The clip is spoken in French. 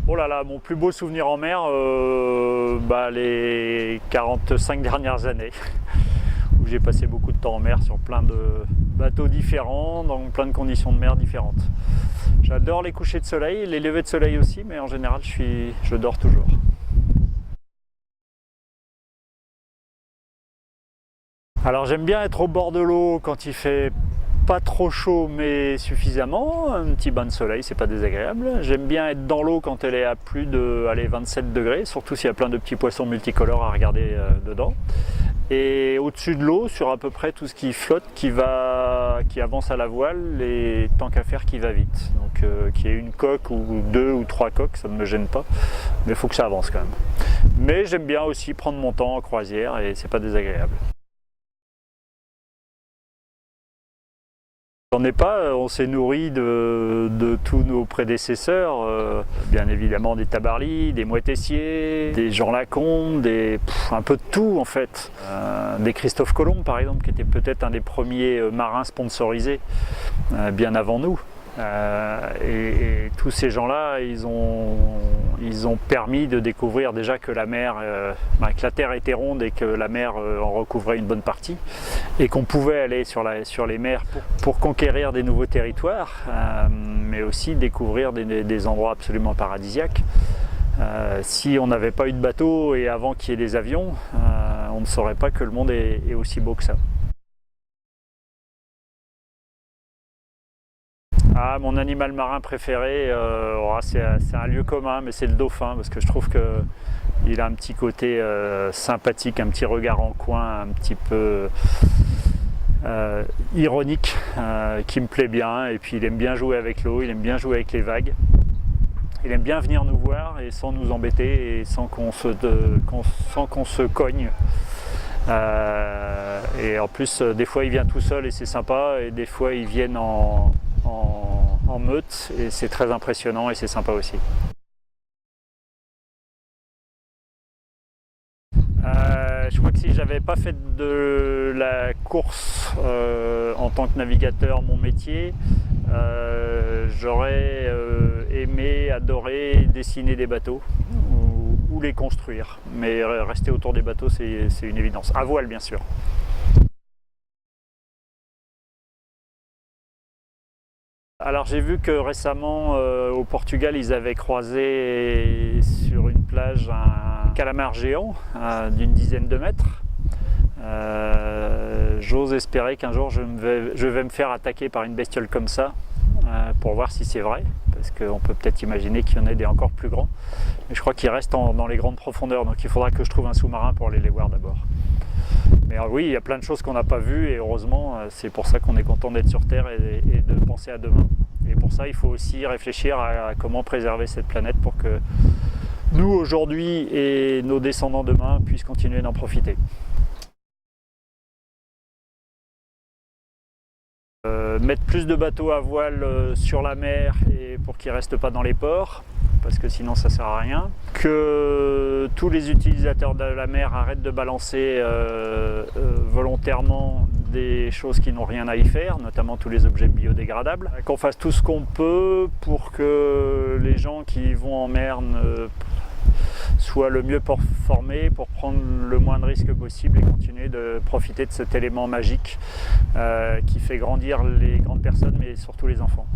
Oh là là, mon plus beau souvenir en mer, les 45 dernières années, où j'ai passé beaucoup de temps en mer sur plein de bateaux différents, dans plein de conditions de mer différentes. J'adore les couchers de soleil, les levées de soleil aussi, mais en général je dors toujours. Alors j'aime bien être au bord de l'eau quand il fait pas trop chaud mais suffisamment, un petit bain de soleil c'est pas désagréable. J'aime bien être dans l'eau quand elle est à plus de 27 degrés, surtout s'il y a plein de petits poissons multicolores à regarder dedans. Et au-dessus de l'eau, sur à peu près tout ce qui flotte, qui avance à la voile, et tant qu'à faire qui va vite. Donc qu'il y ait une coque ou 2 ou 3 coques, ça ne me gêne pas, mais il faut que ça avance quand même. Mais j'aime bien aussi prendre mon temps en croisière et c'est pas désagréable. On n'est pas, on s'est nourri de tous nos prédécesseurs, bien évidemment des tabarlis, des mouetessiers, des Jean Lacombe, un peu de tout en fait. Des Christophe Colomb par exemple, qui était peut-être un des premiers marins sponsorisés, bien avant nous. Et tous ces gens-là, ils ont permis de découvrir déjà que la mer, que la terre était ronde et que la mer en recouvrait une bonne partie, et qu'on pouvait aller sur les mers pour conquérir des nouveaux territoires, mais aussi découvrir des endroits absolument paradisiaques. Si on n'avait pas eu de bateau et avant qu'il y ait des avions, on ne saurait pas que le monde est aussi beau que ça. Ah, mon animal marin préféré, c'est un lieu commun, mais c'est le dauphin, parce que je trouve qu'il a un petit côté sympathique, un petit regard en coin, un petit peu ironique, qui me plaît bien. Et puis il aime bien jouer avec l'eau, il aime bien jouer avec les vagues. Il aime bien venir nous voir et sans nous embêter et sans qu'on se cogne. Et en plus, des fois il vient tout seul et c'est sympa, et des fois ils viennent en meute et c'est très impressionnant et c'est sympa aussi. Je crois que si j'avais pas fait de la course en tant que navigateur mon métier, j'aurais aimé, adoré dessiner des bateaux ou les construire. Mais rester autour des bateaux, c'est une évidence. À voile, bien sûr. Alors j'ai vu que récemment au Portugal, ils avaient croisé sur une plage un calamar géant d'une dizaine de mètres. J'ose espérer qu'un jour je vais me faire attaquer par une bestiole comme ça pour voir si c'est vrai, parce qu'on peut peut-être imaginer qu'il y en ait des encore plus grands. Mais je crois qu'ils restent dans les grandes profondeurs, donc il faudra que je trouve un sous-marin pour aller les voir d'abord. Mais oui, il y a plein de choses qu'on n'a pas vues et heureusement, c'est pour ça qu'on est content d'être sur Terre et de penser à demain. Et pour ça, il faut aussi réfléchir à comment préserver cette planète pour que nous, aujourd'hui, et nos descendants demain puissent continuer d'en profiter. Mettre plus de bateaux à voile sur la mer et pour qu'ils ne restent pas dans les ports, parce que sinon ça ne sert à rien. Que tous les utilisateurs de la mer arrêtent de balancer volontairement des choses qui n'ont rien à y faire, notamment tous les objets biodégradables. Qu'on fasse tout ce qu'on peut pour que les gens qui vont en mer soient le mieux formés pour prendre le moins de risques possible et continuer de profiter de cet élément magique qui fait grandir les grandes personnes mais surtout les enfants.